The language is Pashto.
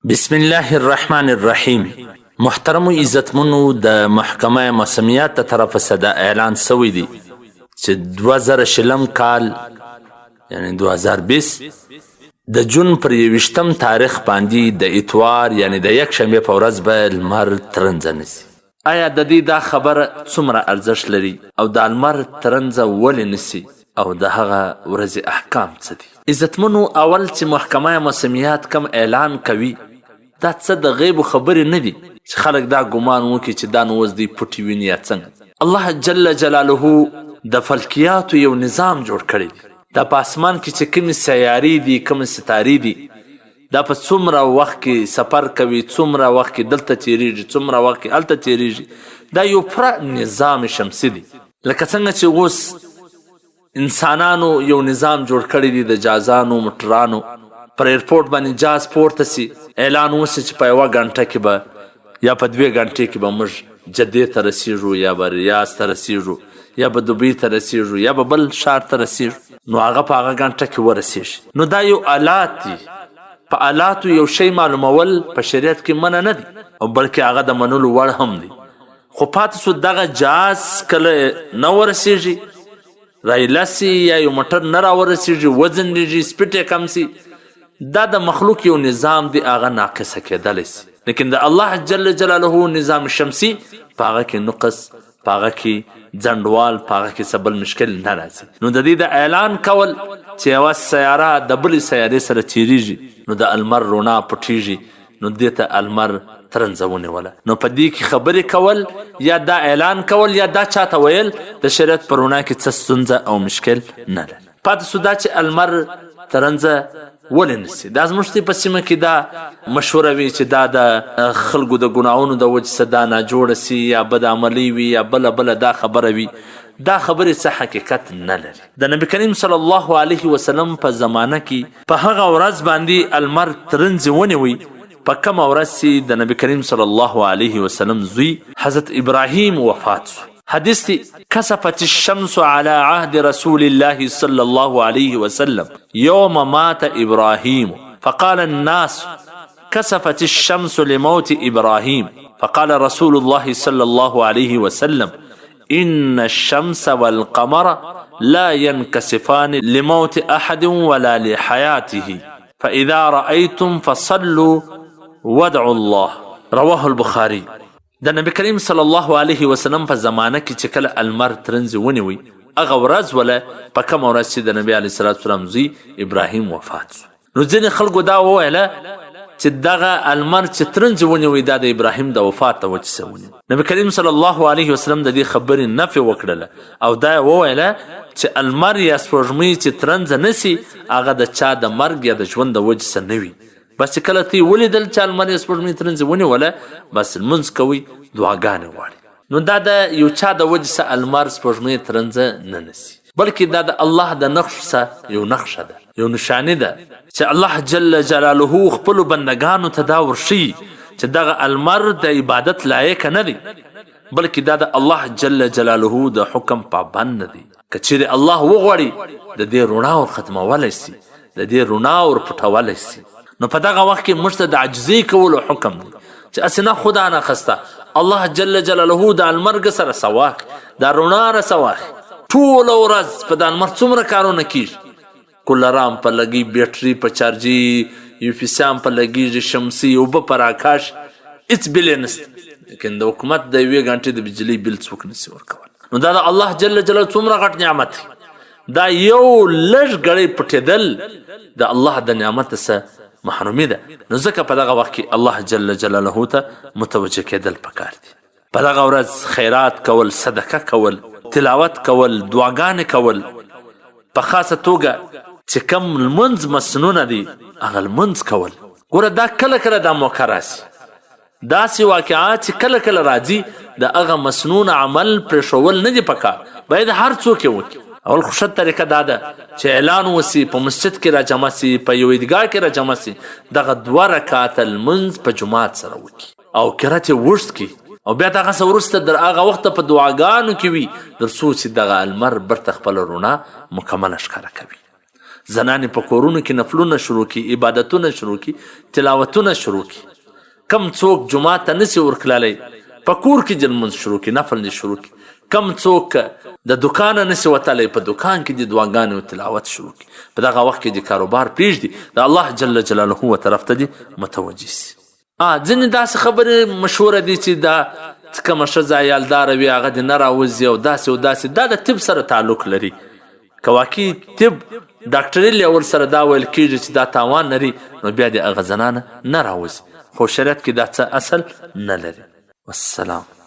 بسم الله الرحمن الرحیم. محترمو عزتمنو، د محکمه مسمیات ته طرفه صدا اعلان سوی دی چې 2020 کال یعنی 2020 د جون پر 21 تاریخ باندې د اتوار یعنی د یک شنبه په ورځ به لمر ترنځه نسی. آیا د دې دا خبره څومره ارزښت لري او د لمر ترنځه ولې نسی او د هغه ورځې احکام څه دي؟ عزتمنو، اول چې محکمه مسمیات کم اعلان کوي دا څه د غیب خبرې نه دي چې خلک دا ګمان وکړي چې دا نو اوس دوی پټې ویني یا څنګه. الله جل جلاله د فلکیاتو یو نظام جوړ کړی دی. دا په اسمان کې چې کومې سیارې دي، کومې ستارې دي، دا په څومره وخت کې سفر کوي، څومره وخت کې دلته تیریږي، څومره وخت کې هلته تیریږي. دا یو پوره نظام شمسي دی. لکه څنګه چې اوس انسانانو یو نظام جوړ کړی دی د جازانو موټرانو پر ایرپورټ باندې جاز پورته سي، اعلان وسي چې په 1 غنټه کې به یا په 2 غنټې کې به موږ جدې ته رسیږو یا به ریاض ته رسیږو یا به دوبۍ ته رسیږو یا به بل ښار ته رسیږو. نو هغه په هغه غنټه کې ورسیږي. نو دا یو آلات دي. په آلاتو یو شی معلومول په شریعت کې منع نه دي او بلکې هغه د منلو وړ هم دي. خو پاتې سو دغه جاز کله نه ورسیږي، رایلاسي یا یو موټر نه راورسیږي، وزن لږي، سپیډ یې کم سي، دا د مخلوق یو نظام دی، هغه ناقصه کېدلی سي. لیکن د الله جل جلاله نظام شمسي په هغه کې نقص، په هغه کې ځنډوال، په هغه کې څه بل مشکل نه راځي. نو د دې د اعلان کول چې یوه سیاره د بلې سیارې سره تیریږي نو د المر رڼا پټیږي، نو دې ته المر ترنځه ونیوله. نو په دې کې خبرې کول یا دا اعلان کول یا دا چاته ویل د شریعت په رڼا کې څه ستونزه او مشکل نه لري. پاتې سو دا چې المر ترنځه ولې نسی. دا زموږ په سیمه کې دا مشوره وي چې دا د خلکو د ګناهونو د وجې څه دا ناجوړه سي یا بد عملي وي یا بله دا خبره وي. دا خبرې څه حقیقت نه لري. د نبی کریم صلی الله علیه وسلم په زمانه کې په هغه ورځ باندې المر ترنځ ونیوي په کومه ورځ چې د نبی کریم صلی الله علیه وسلم زوی حضرت ابراهیم وفات شو. حدیث دی: کسفت الشمس على عهد رسول الله صلى الله عليه وسلم يوم مات إبراهيم فقال الناس كسفت الشمس لموت إبراهيم فقال رسول الله صلى الله عليه وسلم إن الشمس والقمر لا ينكسفان لموت أحد ولا لحياته فإذا رأيتم فصلوا وادعوا الله. رواه البخاري. د نبی کریم صلی الله علیه وسلم په زمانه کې چې کله المر ترنځ ونیوي هغه ورځ وله په کومه ورځ چې د نبی علیه الصلاة والسلام زوی ابراهیم وفات شو. نو ځینې خلکو دا وویله چې دغه المر چې ترنځ ونیوي دا د ابراهیم د وفات د وجې څخه ونیوي. نبی کریم صلی الله علیه وسلم د دې خبرې نفي وکړله او دا وویله چې المر یا سپوږمۍ چې ترنځ نسي هغه د چا د مرګ یا د ژوند د وجې څخه نه وي. بس چې کله تی ولیدل چې المر یا سپوږمۍ ترنځ ونیوله بس لمونځ کوئ، دعاګانې غواړي. نو دا د یو چا د وجې څخه المر سپوږمۍ ترنځه نه نسي، بلکې دا د الله د نقش څخه یو نقشه ده، یو نشانې ده چې الله جل جلاله خپلو بندګانو ته دا ورښیي چې دغه المر د عبادت لایق نه دی، بلکې دا د الله جل جلاله د حکم پابند نه دی. که چیرې الله وغواړي د دې رڼا ور ختمولی سي، د دې رڼا ور پټولی سي. نو په دغه وخت کې موږ ته د عجزۍ کولو حکم دی چې هسې نه خدا ناخسته الله جل جلاله د المرګ سره سواخ، دا رڼا را سواخ. ټوله ورځ په د المر څومره کارونه کېږي، کولرام په لګي، بیټري په چارجي، یوفیسیان په لګېږي، شمسي اوبه په راکاش، هېڅ بیل یې نشته. لیکن د حکومت د 1 غنټې د بجلۍ بیل څوک نشي ورکولی. نو دا د الله جل جلاله څومره غټ نعمت دی. دا یو لږ ګړی پټېدل د الله د نعمت څخه محرومي ده. نو ځکه په دغه وخت کې الله جل جلاله ته متوجه کېدل پکار دي. په دغه ورځ خیرات کول، صدقه کول، تلاوت کول، دعاګانې کول، په خاصه توګه چې کم لمونځ مسنونه دي هغه لمونځ کول. ګوره دا کله دا موقع راسي، داسې واقعات چې کله راځي د هغه مسنون عمل پرېښول نه دي پکار، باید هر څوک یې وکړي. اول خو ښه طریقه دا ده چې اعلان وسي، په مسجد کې را جمع سي، په یو عیدګاه کې را جمع سي، دغه 2 رکعاته لمونځ په جماعت سره وکړي او قرات یې اوږد کړي او بیا دغه څه وروسته در هغه وخته په دعاګانو کې وي تر څو چې دغه المر برته خپله رڼا مکمله ښکاره کوي. زنانې په کورونو کې نفلونه شروع کی، عبادتونه شروع کی، تلاوتونه شروع کی. کم څوک جمعه ته نسی ورکلالی په کور کې د لمونځ شروع کی، نفل دې شروع کی. کم څوک د دکانه نسی وتلی په دکان کې د دعاګانې او تلاوت شروع کی. په دغه وخت کې د کاروبار پرېږدي، د الله جل جلاله و طرف ته دې متوجه سي. ځینې داسې خبرې مشهوره دي چې دا کومه ښځه عیالداره وي هغه دې نه راوځي او داسې او داسې. دا د طب سره تعلق لري. که واقعي طب ډاکټري لیول سره دا ویل کېږي چې دا تاوان لري، نو بیا دې هغه زنانه نه راوځي. خو شریعت کې دا څه اصل نه لري. والسلام.